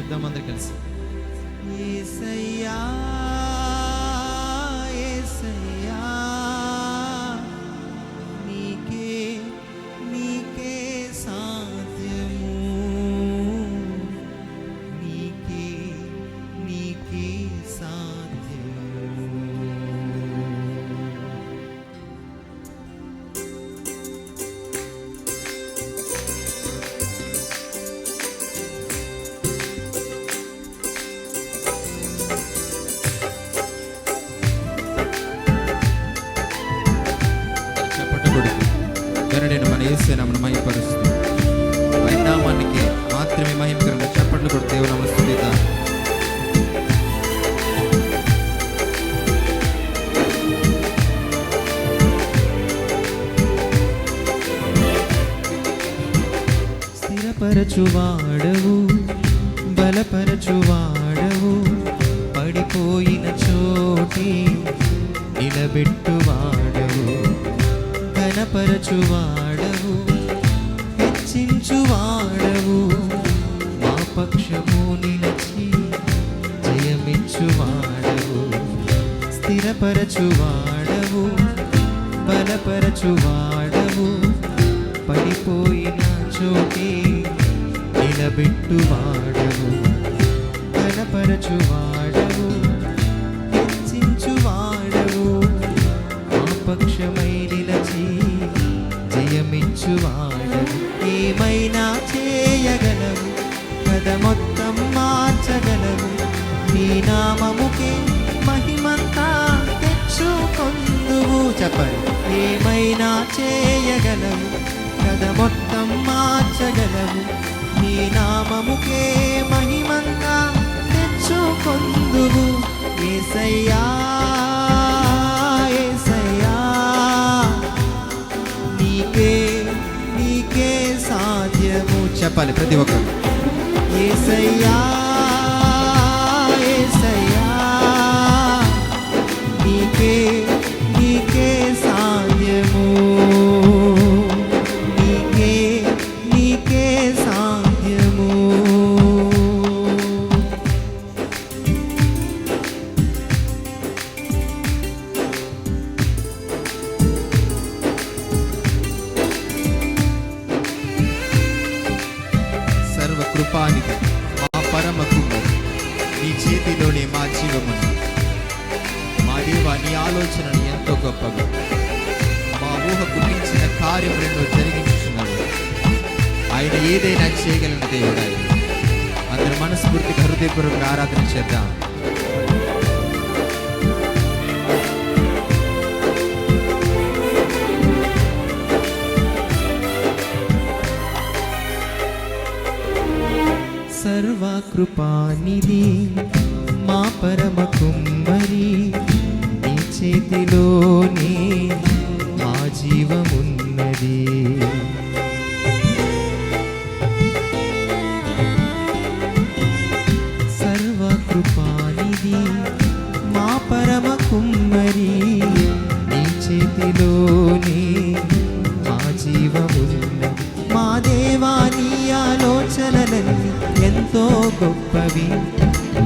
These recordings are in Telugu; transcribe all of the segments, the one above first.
చెప్దాం అందరు కలిసి. యేసయ్యా యేసయ్యా నీకే నీకే సాధ్యము, నీకే నీకే సాధ్యము. నేను మన యేసు నామమును మహిమపరుస్తూ ఆయన నామానికి మాత్రమే మహిమకరంగా చప్పట్లు కొడుతూ దేవుని నామమును స్తుతిద్దాం. స్థిరపరచువాడవు, బలపరచువాడవు, పడిపోయిన చోటే నిలబెట్టువాడవు, ఘనపరచువాడవు, హెచ్చించువాడవు, మా పక్షము నిలచి జయమిచ్చువాడవు. స్థిరపరచువాడవు, బలపరచువాడవు, పడిపోయిన చోటే నిలబెట్టువాడవు, ఘనపరచువాడవు, హెచ్చించువాడవు, మా పక్షమై నిలచి జయమిచ్చువాడవు. ఏమైనా చేయగలవు, కథ మొత్తం మార్చగలవు, నీ నామముకే మహిమంతా తెచ్చుకొందువు. చెప్పండి. ఏమైనా చేయగలవు, కథ మొత్తం మార్చగలవు, నీ నామముకే మహిమంతా తెచ్చుకొందువు. యేసయ్యా యేసయ్యా నీకే నీకే సాధ్యము. చెప్పాలి ప్రతి ఒక్కరు. యేసయ్యా యేసయ్యా నీకే నీకే సాధ్యము, నీకే నీకే సాధ్యము. సర్వకృపానిధి మా పరమ కుమారుడు, నీ చేతిలోనే మా జీవమును. మా దేవా, నీ ఆలోచనలు ఎంతో గొప్పగా, మా ఊహకు మించిన కార్యములను జరిగించుచున్నాడు. ఆయన ఏదైనా చేయగలిగిన దేవుడు ఆయన. అందరూ మనస్ఫూర్తిగా హృదయపూర్వక ఆరాధన చేద్దాం. సర్వకృపానిధి మా పరమ కుమ్మరి, నీ చేతిలోనే మా జీవమున్నది. సర్వకృపానిధి మా పరమ కుమ్మరి, నీ చేతిలోనే మా జీవమున్నది. మా దేవా, నీ ఆలోచనలన్నీ ఎంతో గొప్పవి,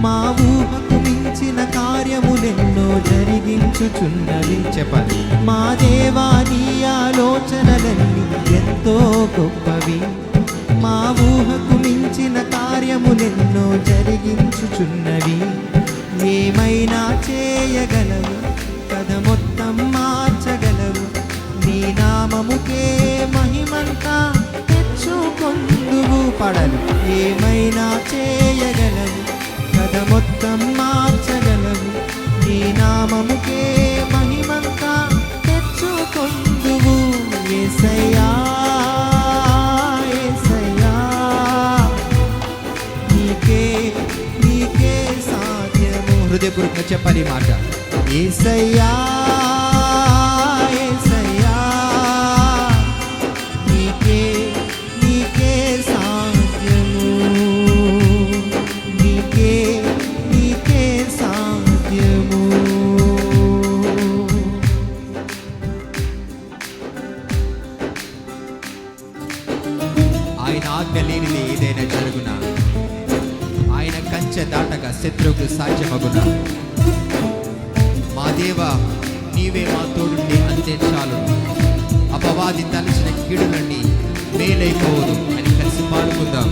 మా ఊహకు మించిన కార్యములెన్నో జరిగించుచున్నవి. చెప్పాలి. మా దేవా, నీ ఆలోచనలన్నీ ఎంతో గొప్పవి, మా ఊహకు మించిన కార్యములెన్నో జరిగించుచున్నవి. ఏమైనా చేయగలవు, కథ మొత్తం మార్చగలవు, నీ నామముకే మహిమంతా తెచ్చుకొందువు. పాడాలి. ఏమైనా చేయగలవు, కథ మొత్తం మార్చగలవు, నీ నామముకే మహిమంతా తెచ్చుకొందువు. యేసయ్యా యేసయ్యా నీకే నీకే సాధ్యము. హృదయపూర్వకంగా చెప్పాలి ఈ మాట. యేసయ్యా యేసయ్యా నీకే నీకే సాధ్యము, నీకే నీకే సాధ్యము. ఆయన ఆజ్ఞ లేనిది ఏదైనా జరుగునా, ఆయన శత్రువుకు సాధ్యమగునా? మా దేవా, నీవే మా తోడుండి అంతే చాలు. అపవాది తలచిన కీడులన్నీ మేలైపోదు అని కలిసి పాడుకుందాం.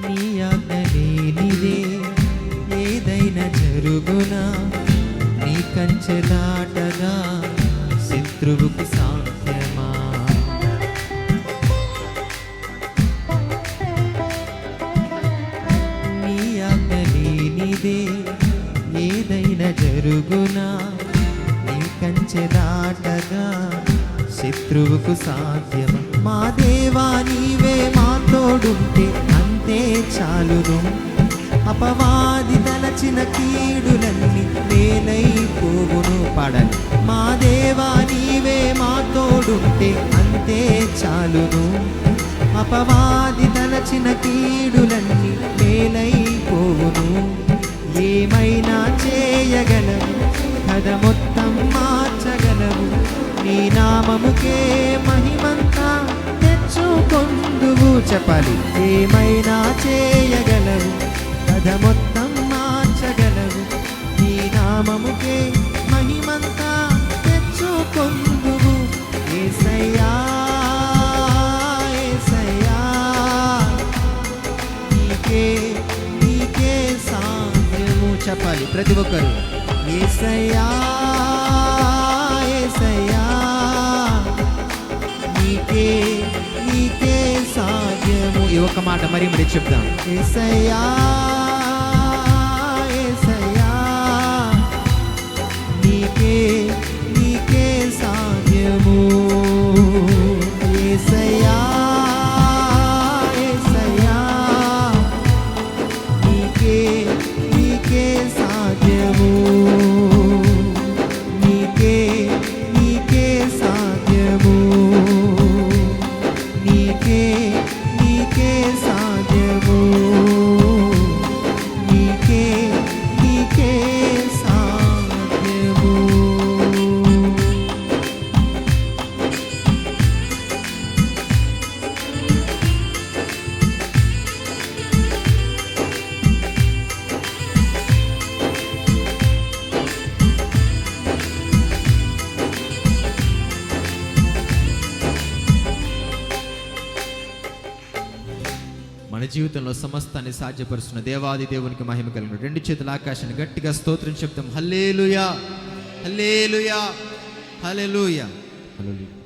నీ ఆజ్ఞ లేనిదే ఏదైనా జరుగునా? నీ కంచె దాటగా శత్రువుకు సాధ్యమా? నీ ఆజ్ఞ లేనిదే ఏదైనా జరుగునా? నీ కంచె దాటగా శత్రువుకు సాధ్యమా? మా దేవా, నీవే మా తోడుంటే అంతే చాలును. అపవాది తలచిన కీడులన్నీ మేలైపోవును. పాడండి. మా దేవా, నీవే మా తోడుంటే అంతే చాలును. అపవాది తలచిన కీడులన్నీ మేలైపోవును. ఏమైనా చేయగలవు, కథ మొత్తం మార్చగలవు. నీ నామముకే మహిమంతా తెచ్చుకొందువు. చెప్పాలి. ఏమైనా చేయగలవు, కథ మొత్తం మార్చగలవు. నీ నామముకే మహిమంతా తెచ్చుకొందువు. యేసయ్యా, యేసయ్యా, నీకే సాధ్యము. చెప్పాలి ప్రతి ఒక్కరు. యేసయ్యా, యేసయ్యా, నీకే సాధ్యము. ఈ ఒక్క మాట మరి చెప్దాం. యేసయ్యా, యేసయ్యా, నీకే సాధ్యము. యేసయ్యా, యేసయ్యా, నీకే సాధ్యము. నీకే సాధ్యము. నీకే సాధ్యము. నీకే సాధ్యము. మన జీవితంలో సమస్తాన్ని సాధ్యపరుస్తున్న దేవాది దేవునికి మహిమ కలుగును. రెండు చేతుల ఆకాశాన్ని గట్టిగా స్తోత్రం చెప్తాం. హల్లెలూయా, హల్లెలూయా, హల్లెలూయా, హల్లెలూయా.